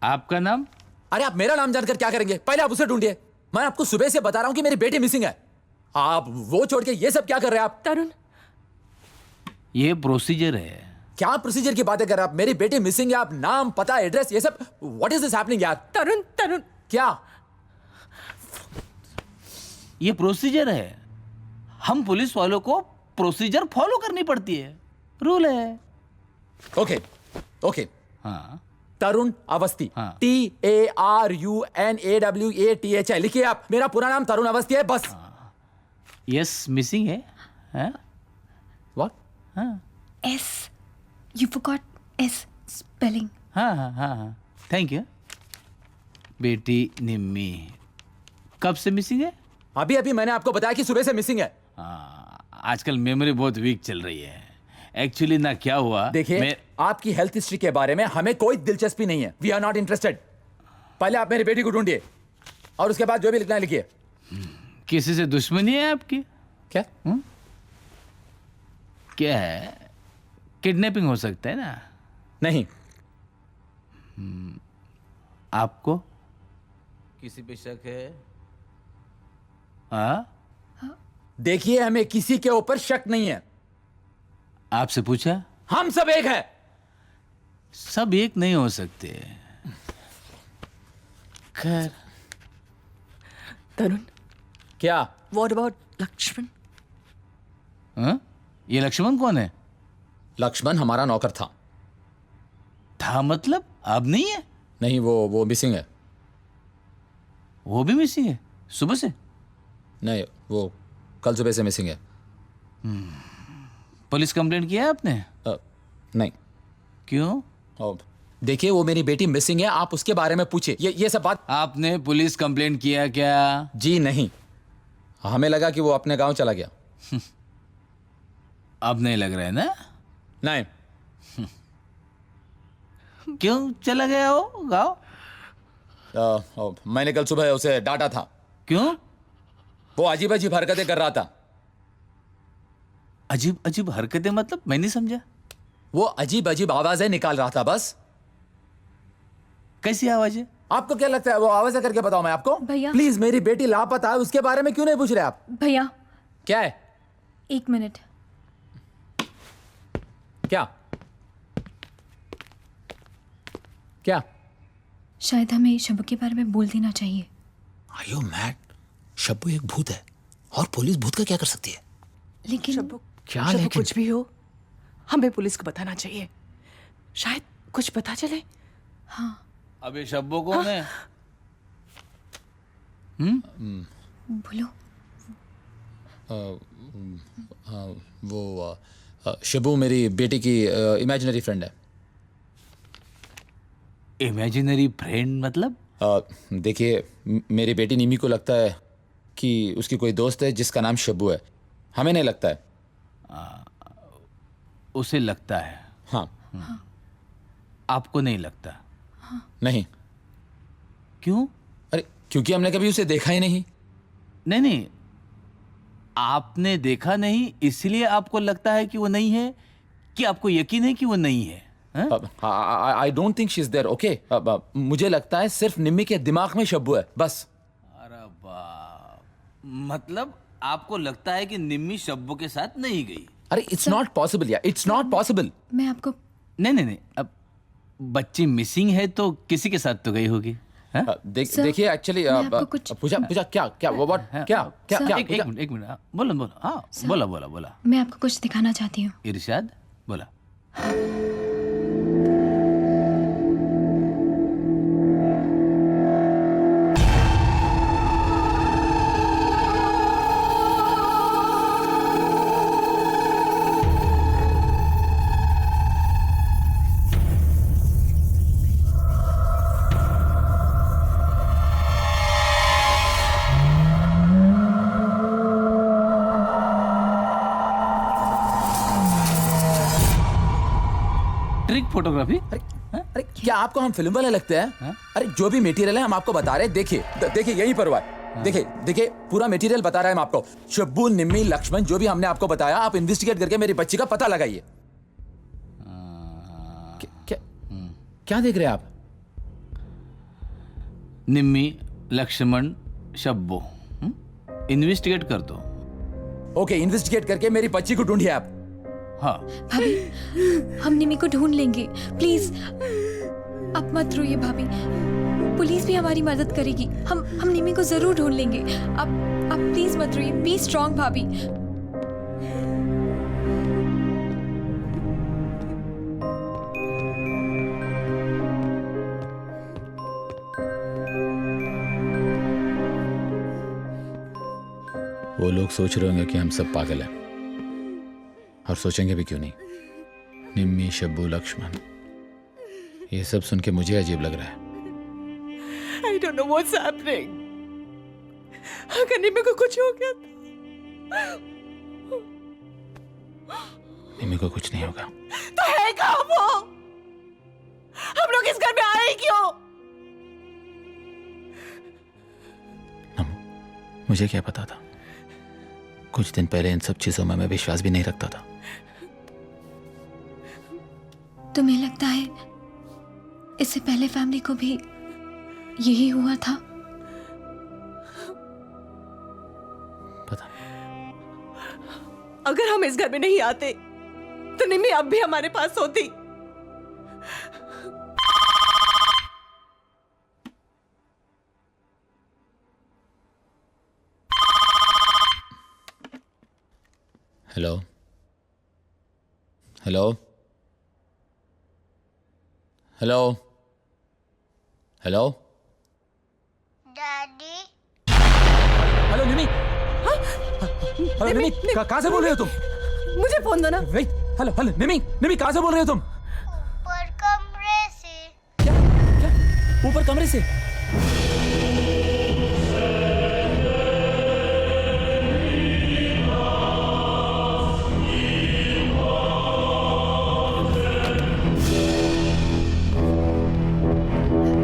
आपका नाम? अरे आप मेरा नाम जानकर क्या करेंगे? पहले आप उसे ढूंढिए। मैं आपको सुबह से बता रहा हूं कि मेरी बेटी मिसिंग है। आप वो छोड़ के ये सब क्या कर रहे हैं आप? तरुण, ये प्रोसीजर है। क्या प्रोसीजर की बातें कर रहे हैं आप? मेरी बेटी मिसिंग है, आप नाम, पता, एड्रेस, ये सब व्हाट इज दिस हैपनिंग यार? तरुण, तरुण, क्या? ये प्रोसीजर है। हम पुलिस वालों को प्रोसीजर फॉलो करनी पड़ती है, रूल है। ओके ओके, हाँ तरुण अवस्थी, हाँ। TARUNAWATHI लिखिए आप। मेरा पूरा नाम तरुण अवस्थी है, बस। यस मिसिंग है, हाँ व्हाट? हाँ S. You forgot S spelling. हाँ हाँ हाँ हाँ, थैंक यू। बेटी निम्मी कब से मिसिंग है? अभी अभी मैंने आपको बताया कि सुबह से मिसिंग है। हाँ, आजकल मेमोरी बहुत वीक चल रही है। एक्चुअली ना क्या हुआ, देखिए, आपकी हेल्थ हिस्ट्री के बारे में हमें कोई दिलचस्पी नहीं है। We are not interested. पहले आप मेरी बेटी को ढूंढिए और उसके बाद जो भी लिखना है लिखिए। किसी से दुश्मनी है आपकी? क्या? क्या है? किडनैपिंग हो सकता है ना? नहीं। आपको किसी पे शक है? हाँ? देखिए, हमें किसी के ऊपर शक नहीं है। आपसे पूछा? हम सब एक है। सब एक नहीं हो सकते। खैर, तरुण, क्या? What about Lakshman? हाँ? ये लक्ष्मण कौन है? लक्ष्मण हमारा नौकर था। था मतलब अब नहीं है? नहीं, वो मिसिंग है। वो भी मिसिंग है सुबह से? नहीं, वो कल सुबह से मिसिंग है। पुलिस कंप्लेंट किया है आपने? नहीं। क्यों? देखिए, वो मेरी बेटी मिसिंग है, आप उसके बारे में पूछिए। ये सब बात। आपने पुलिस कंप्लेंट किया क्या? जी नहीं, हमें लगा कि वो अपने गांव चला गया। अब नहीं लग रहा है ना? नहीं। क्यों चला गया वो गांव? मैंने कल सुबह उसे डांटा था। क्यों? वो अजीब अजीब हरकतें कर रहा था। अजीब अजीब हरकतें मतलब मैं नहीं समझा। वो अजीब अजीब आवाजें निकाल रहा था बस। कैसी आवाजें? आपको क्या लगता है वो आवाजें करके बताऊं मैं आपको? भैया। प्लीज, मेरी बेटी लापता है, उसके बारे में क्यों नहीं पूछ रहे आप? भैया क्या है? 1 मिनट। क्या? क्या? शायद हमें शब्बू के बारे में बोल देना चाहिए। Are you mad? शब्बू एक भूत है और पुलिस भूत का क्या कर सकती है? लेकिन क्या शब्बू, लेकिन? कुछ भी हो, हमें पुलिस को बताना चाहिए। शायद कुछ पता चले। अबे शब्बो कौन है? बोलो। वो शब्बू मेरी बेटी की इमेजिनरी फ्रेंड है। इमेजिनरी फ्रेंड मतलब? देखिए, मेरी बेटी निमी को लगता है कि उसकी कोई दोस्त है जिसका नाम शब्बू है। हमें नहीं लगता है। उसे लगता है? हाँ। आपको नहीं लगता? नहीं। क्यों? अरे, क्योंकि हमने कभी उसे देखा ही नहीं। नहीं नहीं, आपने देखा नहीं इसलिए आपको लगता है कि वो नहीं है, कि आपको यकीन है कि वो नहीं है? I don't think she is there. Okay, मुझे लगता है सिर्फ निम्मी के दिमाग में शब्बू है, बस। अरे बाप, मतलब आपको लगता है कि निम्मी शब्बू के साथ नहीं गई? अरे, इट्स नॉट पॉसिबल यार, इट्स नॉट पॉसिबल। मैं आपको नहीं, अब बच्ची मिसिंग है तो किसी के साथ तो गई होगी। देखिए, एक्चुअली पूजा क्या व्हाट क्या एक मिनट बोलो। हाँ, बोला। मैं आपको कुछ दिखाना चाहती हूँ। इरशाद बोला। Trick photography? अरे क्या आपको हम फिल्म वाले लगते हैं? अरे, जो भी मटेरियल है हम आपको बता रहे हैं। देखिए यहीं पर हुआ है। देखिए पूरा मटेरियल बता रहा है हम आपको। शब्बू, निम्मी, लक्ष्मण, जो भी हमने आपको बताया, आप इन्वेस्टिगेट करके मेरी बच्ची का पता लगाइए। क्या देख रहे हैं आप? निम्मी, लक्ष्मण, शब्बो, इन्वेस्टिगेट कर दो। ओके, इन्वेस्टिगेट करके मेरी बच्ची को ढूंढिए आप। हाँ भाभी, हम निमी को ढूंढ लेंगे, प्लीज। अब मत रोइए भाभी, पुलिस भी हमारी मदद करेगी। हम निमी को जरूर ढूंढ लेंगे। अब प्लीज मत रोइए, बी स्ट्रांग भाभी। वो लोग सोच रहे होंगे कि हम सब पागल हैं, और सोचेंगे भी क्यों नहीं। निम्मी, शब्बू, लक्ष्मण, ये सब सुन के मुझे अजीब लग रहा है। I don't know what's happening. अगर निम्मी को कुछ हो गया निम्मी को कुछ नहीं होगा। तो है कहाँ वो? हम लोग इस घर में आए ही क्यों? मुझे क्या पता था? कुछ दिन पहले इन सब चीजों में मैं विश्वास भी नहीं रखता था। तुम्हें लगता है इससे पहले फैमिली को भी यही हुआ था? पता। अगर हम इस घर में नहीं आते तो निम्मी अब भी हमारे पास होती। Hello hello hello hello daddy. Hello Nimi. Hello Nimi, कहाँ से बोल रहे हो तुम? मुझे फोन दो ना। वेट, हेलो हेलो निमी, निमी कहाँ से बोल रहे हो तुम? ऊपर कमरे से। क्या क्या? ऊपर कमरे से?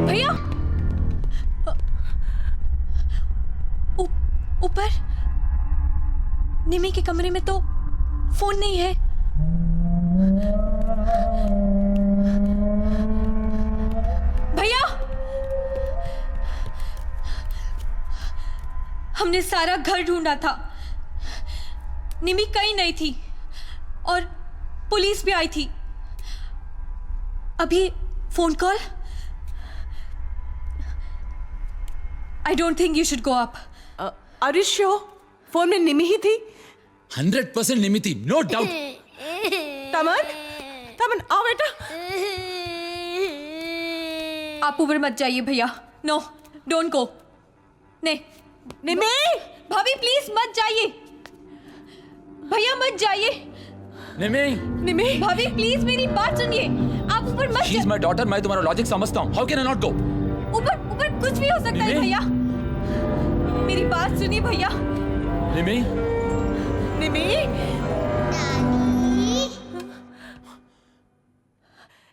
भैया, ऊपर निमी के कमरे में तो फोन नहीं है। भैया, हमने सारा घर ढूंढा था, निमी कहीं नहीं थी और पुलिस भी आई थी। अभी phone call. I don't think you should go up. Are you sure? Phone में निमी ही थी? 100% निमी थी, नो डाउट। तमन, तमन आओ बेटा। आप ऊपर मत जाइए भैया। No, don't go. नहीं, निमी, भाभी प्लीज मत जाइए। भैया मत जाइए। निमी, निमी, भाभी प्लीज मेरी बात सुनिए। आप ऊपर मत शी इज माय डॉटर, मैं तुम्हारा लॉजिक समझता हूँ। How can I not go? ऊपर ऊपर कुछ भी हो सकता है भैया। मेरी बात सुनिए भैया। निमी, निमी, डैडी।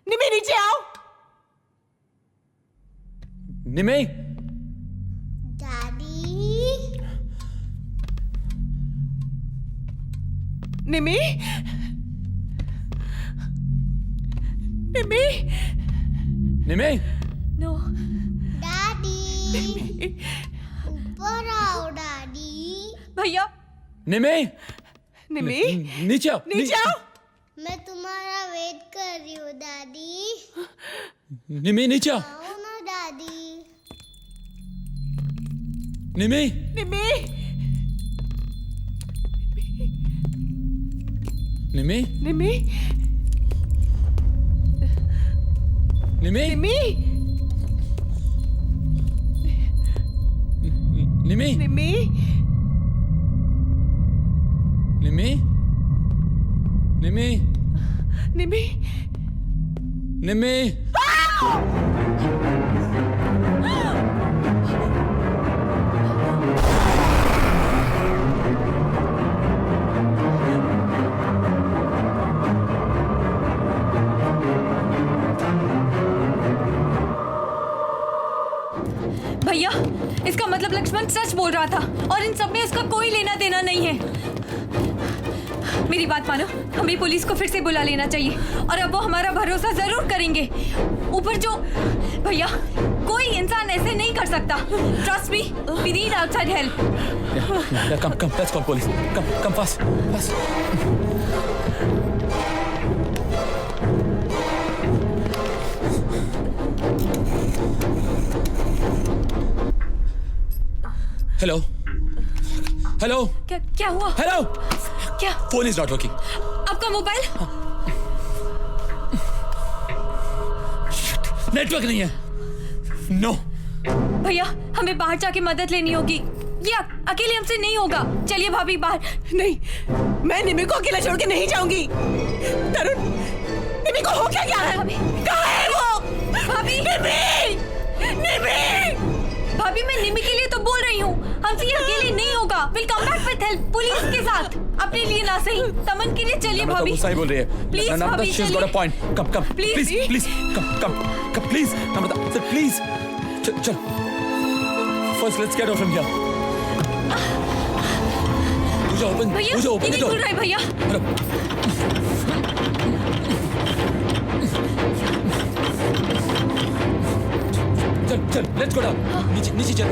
निमी नीचे आओ। निमी, डैडी। निमी, निमी, निमी, नो डैडी। ऊपर आओ डैडी। भैया। निमी, निमी, नीचे आओ, नीचे आओ। मैं तुम्हारा वेट कर रही हूँ डैडी। निमी नीचे आओ। आओ ना डैडी। निमी, निमी, निमी, निमी, निमी, निमी, निमी, निमी, निमी, निमी, निमी। निमी। भैया, इसका मतलब लक्ष्मण सच बोल रहा था और इन सब में इसका कोई लेना देना नहीं है। मेरी बात मानो, हमें पुलिस को फिर से बुला लेना चाहिए और अब वो हमारा भरोसा जरूर करेंगे। ऊपर जो भैया, कोई इंसान ऐसे नहीं कर सकता। Trust me, we need outside help. Come come, let's call police. Come fast fast. Hello hello, क्या हुआ? हेलो, क्या? Phone is not working. आपका मोबाइल? नेटवर्क नहीं है। नो। भैया, हमें बाहर जाके मदद लेनी होगी। ये अकेले हमसे नहीं होगा। चलिए भाभी बाहर। नहीं, मैं निमी को अकेला छोड़ के नहीं जाऊंगी। तरुण, निमी को हो क्या गया है? कहाँ है वो? भाभी निमी! भाभी मैं निमी के लिए तो बोल रही हूँ, हमसे ये अकेले नहीं होगा। Will come back with help, police के साथ। अपने लिए ना सही, तमन के लिए। चलिए भाभी। सही बोल रही है। प्लीज भाभी चलिए। Come please please Namrata sir please चल first let's get out from here. Open भैया ये नहीं खुल रहा है भैया। चल लेट्स गो डाउन। नीचे चल।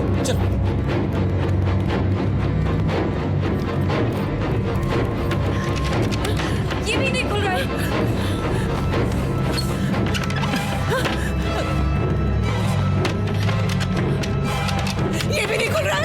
ये भी नहीं खुल रहा है। ये भी नहीं खुल रहा है।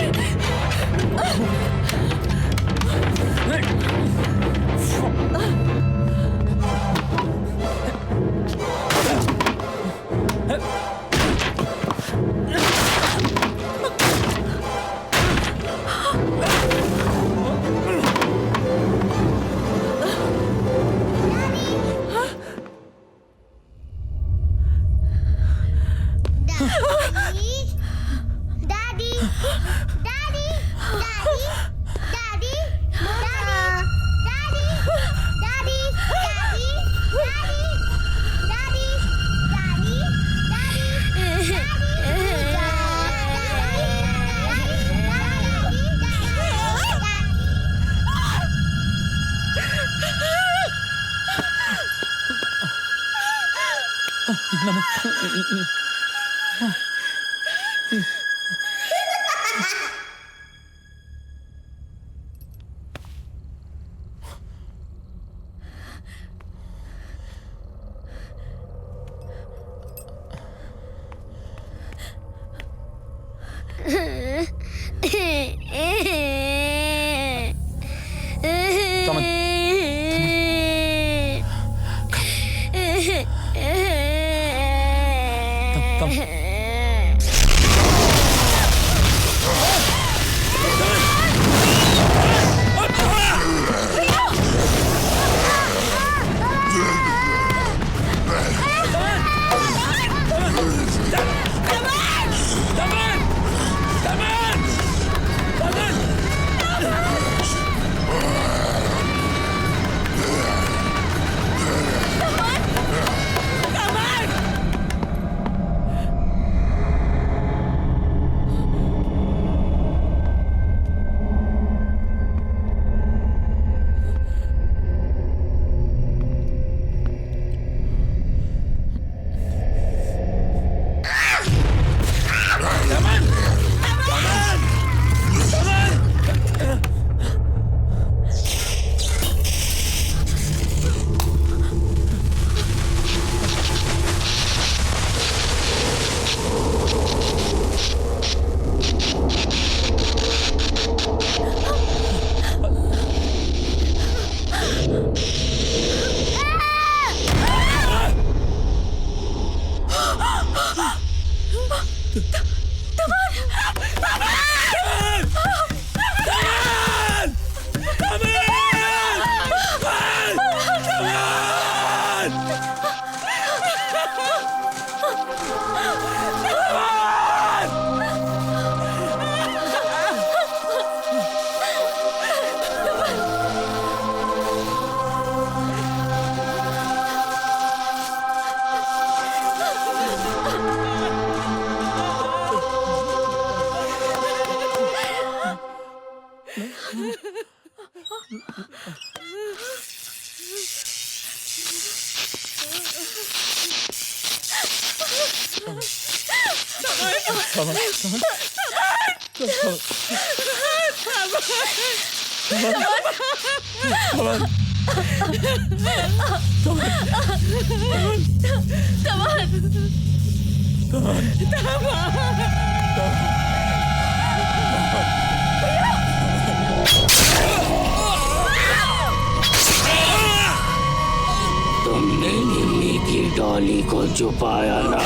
तुमने निम्मी की डॉली को छुपाया ना?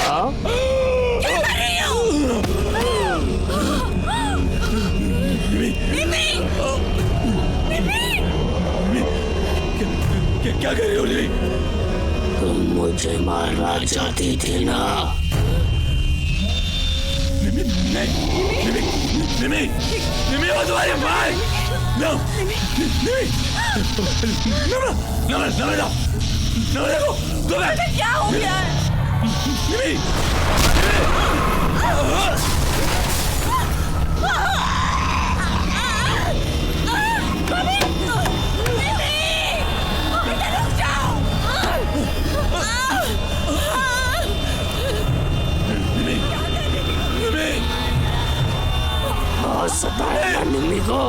क्या कर रही हो निमी? तुम मुझे मारना चाहती थी ना? निमी वो तुम्हारी माँ। नो देखो क्या हो गया? बहुत सताया निमी को।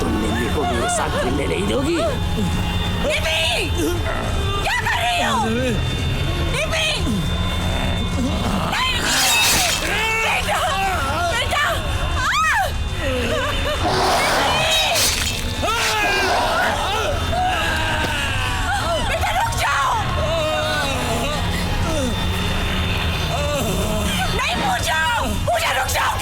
तुम निमी को मेरे साथ खेलने नहीं दोगी? निमी! क्या कर रही हो? निमी! बेटा! बेटा! बेटा रुक जाओ! नहीं पूजा! पूजा रुक जाओ!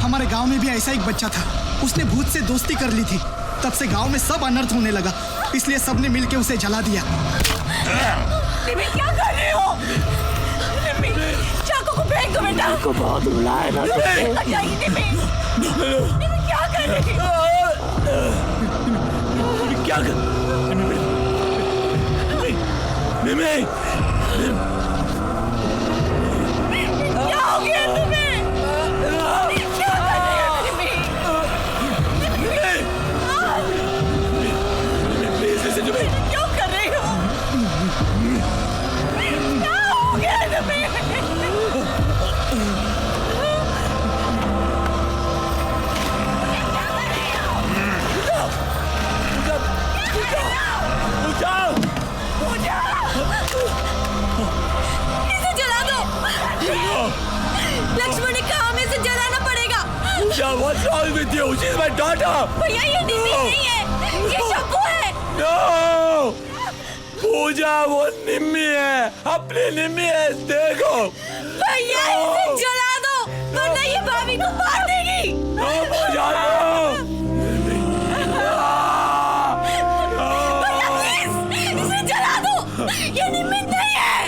हमारे गांव में भी ऐसा एक बच्चा था। उसने भूत से दोस्ती कर ली थी। तब से गांव में सब अनर्थ होने लगा, इसलिए सबने मिलकर उसे जला दिया। निमी क्या कर रहे हो? निमी चाकू को फेंक दो बेटा। को बहुत रुलाया ना तुमने। हटाइए निमी। निमी क्या कर रही हो? क्या कर? निमी क्या हो गया तुम्हें? क्या कर रही हो निमी? क्यों कर रही हो? क्या हो गया निमी? इसे जला दो। लक्ष्मण ने कहा हमें इसे जलाना पड़ेगा। What's wrong with you? She's my daughter. भैया ये निमी नहीं है, ये शंभू है। No! पूजा वो निम्मी है, अपनी निम्मी है, देखो। भैया इसे जला दो, वरना ये भाभी को मार देगी। पूजा भैया प्लीज इसे जला दो, ये निम्मी नहीं है।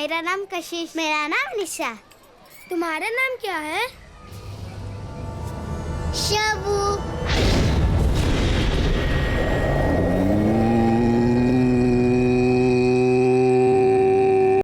मेरा नाम कशिश। मेरा नाम निशा। तुम्हारा नाम क्या है? शबू।